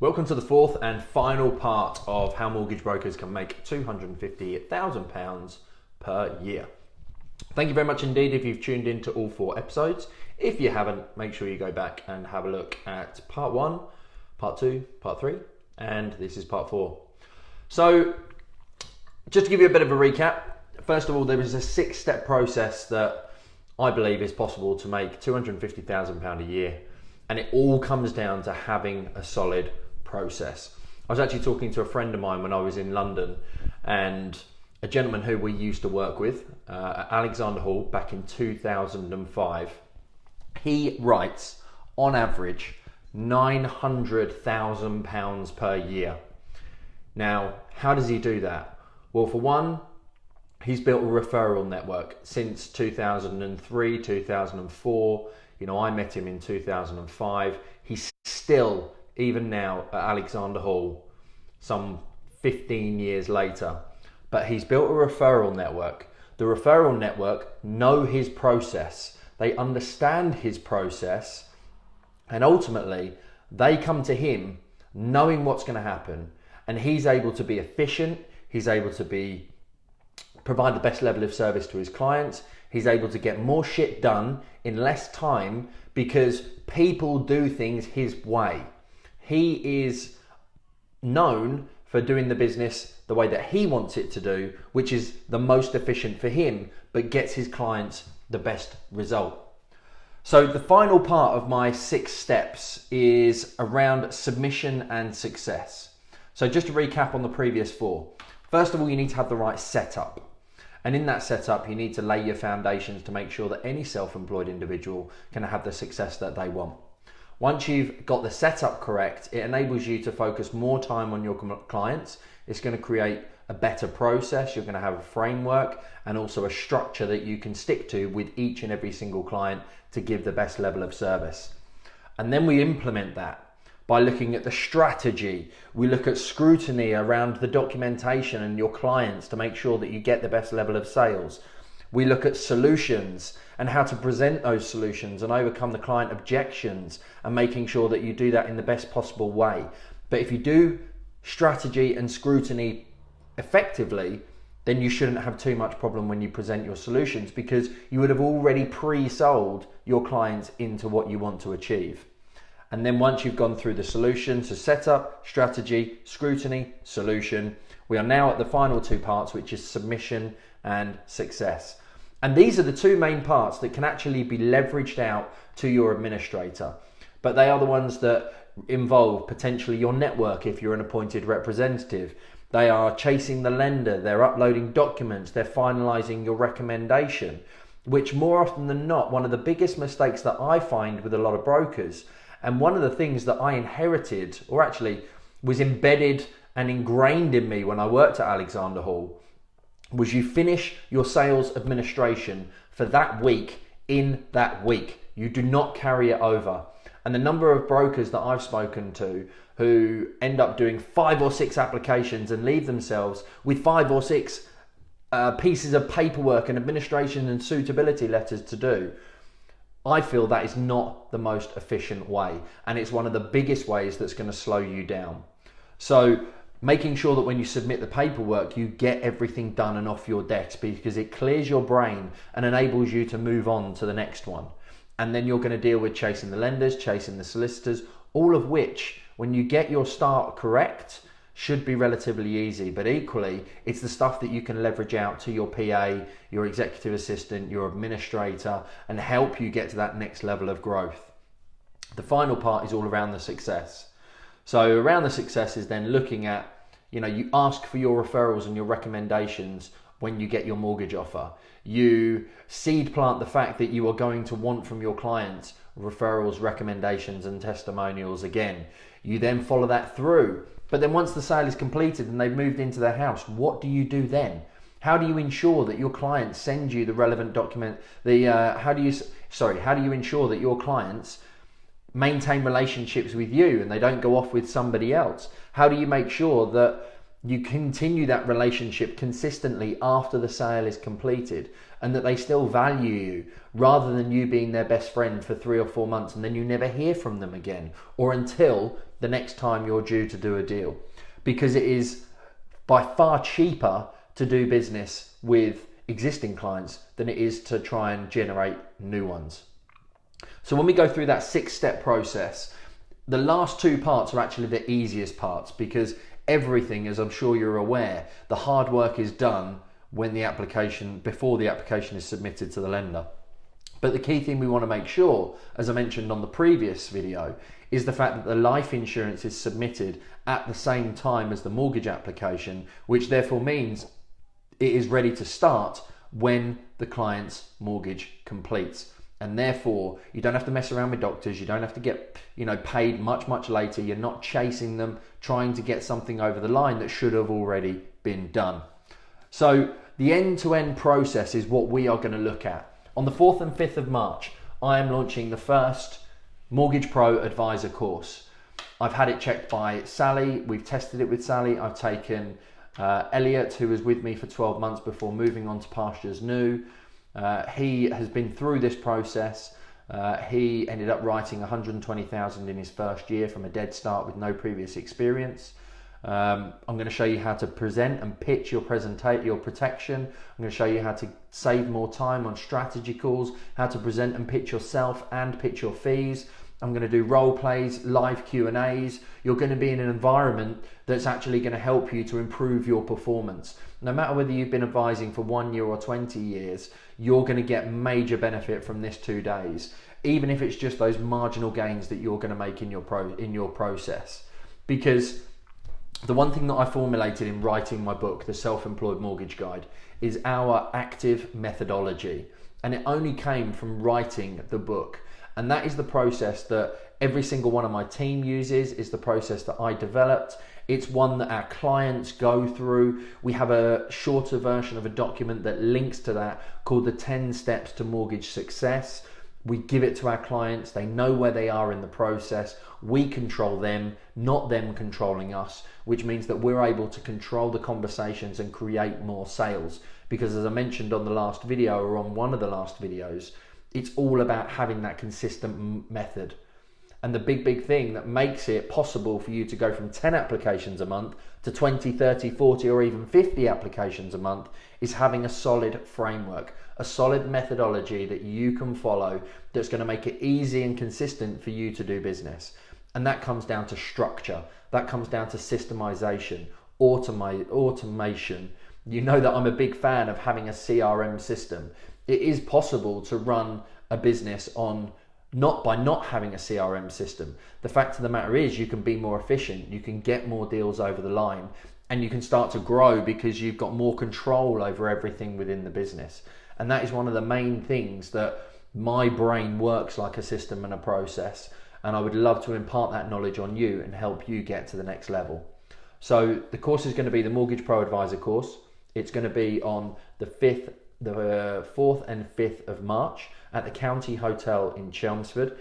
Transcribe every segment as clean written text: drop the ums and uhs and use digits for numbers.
Welcome to the fourth and final part of how mortgage brokers can make £250,000 per year. Thank you very much indeed if you've tuned in to all 4 episodes. If you haven't, make sure you go back and have a look at part 1, part 2, part 3, and this is part 4. So just to give you a bit of a recap, first of all, there is a 6-step process that I believe is possible to make £250,000 a year. And it all comes down to having a solid process. I was actually talking to a friend of mine when I was in London, and a gentleman who we used to work with at Alexander Hall back in 2005. He writes, on average, £900,000 per year. Now, how does he do that? Well, for one, he's built a referral network since 2003, 2004. You know, I met him in 2005. He's still, even now, at Alexander Hall, some 15 years later. But he's built a referral network. The referral network know his process. They understand his process. And ultimately, they come to him knowing what's going to happen. And he's able to be efficient. He's able to provide the best level of service to his clients. He's able to get more shit done in less time because people do things his way. He is known for doing the business the way that he wants it to do, which is the most efficient for him, but gets his clients the best result. So the final part of my 6 steps is around submission and success. So just to recap on the previous 4. First of all, you need to have the right setup. And in that setup, you need to lay your foundations to make sure that any self-employed individual can have the success that they want. Once you've got the setup correct, it enables you to focus more time on your clients. It's going to create a better process. You're going to have a framework and also a structure that you can stick to with each and every single client to give the best level of service. And then we implement that by looking at the strategy. We look at scrutiny around the documentation and your clients to make sure that you get the best level of sales. We look at solutions and how to present those solutions and overcome the client objections, and making sure that you do that in the best possible way. But if you do strategy and scrutiny effectively, then you shouldn't have too much problem when you present your solutions, because you would have already pre-sold your clients into what you want to achieve. And then once you've gone through the solution, so setup, strategy, scrutiny, solution, we are now at the final 2 parts, which is submission and success. And these are the 2 main parts that can actually be leveraged out to your administrator. But they are the ones that involve potentially your network if you're an appointed representative. They are chasing the lender, they're uploading documents, they're finalizing your recommendation, which more often than not, one of the biggest mistakes that I find with a lot of brokers, and one of the things that I inherited, or actually was embedded and ingrained in me when I worked at Alexander Hall, was you finish your sales administration for that week in that week. You do not carry it over. And the number of brokers that I've spoken to who end up doing 5 or 6 applications and leave themselves with 5 or 6 pieces of paperwork and administration and suitability letters to do, I feel that is not the most efficient way, and it's one of the biggest ways that's going to slow you down. So making sure that when you submit the paperwork, you get everything done and off your desk, because it clears your brain and enables you to move on to the next one. And then you're going to deal with chasing the lenders, chasing the solicitors, all of which, when you get your start correct, should be relatively easy. But equally, it's the stuff that you can leverage out to your PA, your executive assistant, your administrator, and help you get to that next level of growth. The final part is all around the success. So around the success is then looking at, you ask for your referrals and your recommendations when you get your mortgage offer. You seed plant the fact that you are going to want from your clients referrals, recommendations, and testimonials again. You then follow that through. But then once the sale is completed and they've moved into their house, what do you do then? How do you ensure that your clients send you the relevant document? How do you ensure that your clients maintain relationships with you and they don't go off with somebody else? How do you make sure that you continue that relationship consistently after the sale is completed? and that they still value you, rather than you being their best friend for 3 or 4 months and then you never hear from them again, or until the next time you're due to do a deal. Because it is by far cheaper to do business with existing clients than it is to try and generate new ones. So when we go through that 6-step process, the last 2 parts are actually the easiest parts, because everything, as I'm sure you're aware, the hard work is done when before the application is submitted to the lender. But the key thing we want to make sure, as I mentioned on the previous video, is the fact that the life insurance is submitted at the same time as the mortgage application, which therefore means it is ready to start when the client's mortgage completes. And therefore, you don't have to mess around with doctors. You don't have to get, paid much later. You're not chasing them, trying to get something over the line that should have already been done. So the end-to-end process is what we are going to look at. On the 4th and 5th of March, I am launching the first Mortgage Pro Advisor course. I've had it checked by Sally. We've tested it with Sally. I've taken Elliot, who was with me for 12 months before moving on to pastures new. He has been through this process. He ended up writing 120,000 in his first year from a dead start with no previous experience. I'm going to show you how to present and pitch your protection. I'm going to show you how to save more time on strategy calls, how to present and pitch yourself and pitch your fees. I'm going to do role plays, live Q&As. You're going to be in an environment that's actually going to help you to improve your performance. No matter whether you've been advising for 1 year or 20 years, you're going to get major benefit from this 2 days, even if it's just those marginal gains that you're going to make in your process. Because the one thing that I formulated in writing my book, The Self-Employed Mortgage Guide, is our active methodology. And it only came from writing the book. And that is the process that every single one of my team uses, is the process that I developed. It's one that our clients go through. We have a shorter version of a document that links to that called the 10 Steps to Mortgage Success. We give it to our clients. They know where they are in the process. We control them, not them controlling us, which means that we're able to control the conversations and create more sales. Because as I mentioned on the last video, or on one of the last videos, it's all about having that consistent method. And the big thing that makes it possible for you to go from 10 applications a month to 20, 30, 40, or even 50 applications a month is having a solid framework, a solid methodology that you can follow that's going to make it easy and consistent for you to do business. And that comes down to structure. That comes down to systemization, automation. You know that I'm a big fan of having a CRM system. It is possible to run a business by not having a CRM system. The fact of the matter is, you can be more efficient, you can get more deals over the line, and you can start to grow because you've got more control over everything within the business. And that is one of the main things that my brain works like a system and a process. And I would love to impart that knowledge on you and help you get to the next level. So the course is going to be the Mortgage Pro Advisor course. It's going to be on the 4th and 5th of March at the County Hotel in Chelmsford.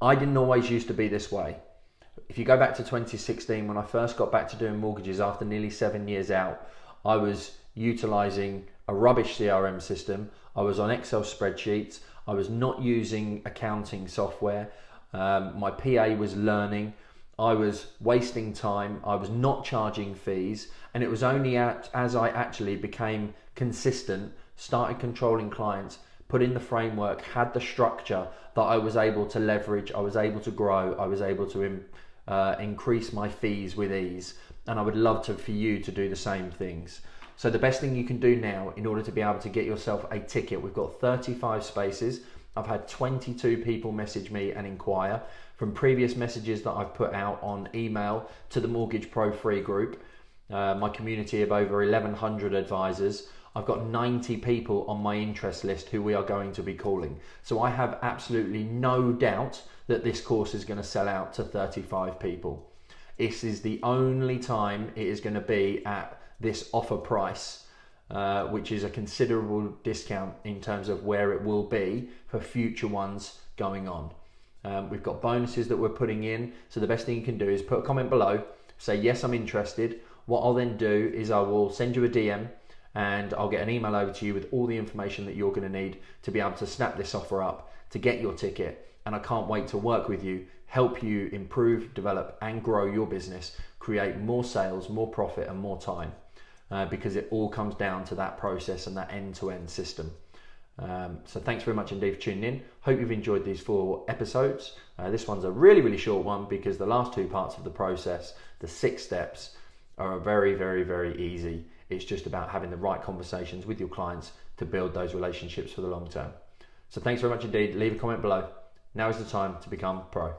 I didn't always used to be this way. If you go back to 2016, when I first got back to doing mortgages after nearly 7 years out, I was utilizing a rubbish CRM system. I was on Excel spreadsheets. I was not using accounting software. My PA was learning. I was wasting time. I was not charging fees. And it was only as I actually became consistent, started controlling clients, put in the framework, had the structure, that I was able to leverage, I was able to grow, I was able to increase my fees with ease. And I would love for you to do the same things. So the best thing you can do now in order to be able to get yourself a ticket, we've got 35 spaces. I've had 22 people message me and inquire from previous messages that I've put out on email to the Mortgage Pro free group, my community of over 1,100 advisors. I've got 90 people on my interest list who we are going to be calling. So I have absolutely no doubt that this course is going to sell out to 35 people. This is the only time it is going to be at this offer price, which is a considerable discount in terms of where it will be for future ones going on. We've got bonuses that we're putting in. So the best thing you can do is put a comment below, say, yes, I'm interested. What I'll then do is I will send you a DM and I'll get an email over to you with all the information that you're going to need to be able to snap this offer up, to get your ticket. And I can't wait to work with you, help you improve, develop and grow your business, create more sales, more profit and more time, because it all comes down to that process and that end-to-end system. So thanks very much indeed for tuning in. Hope you've enjoyed these 4 episodes. This one's a really short one because the last 2 parts of the process, the 6 steps, are very easy. It's just about having the right conversations with your clients to build those relationships for the long term. So thanks very much indeed. Leave a comment below. Now is the time to become pro.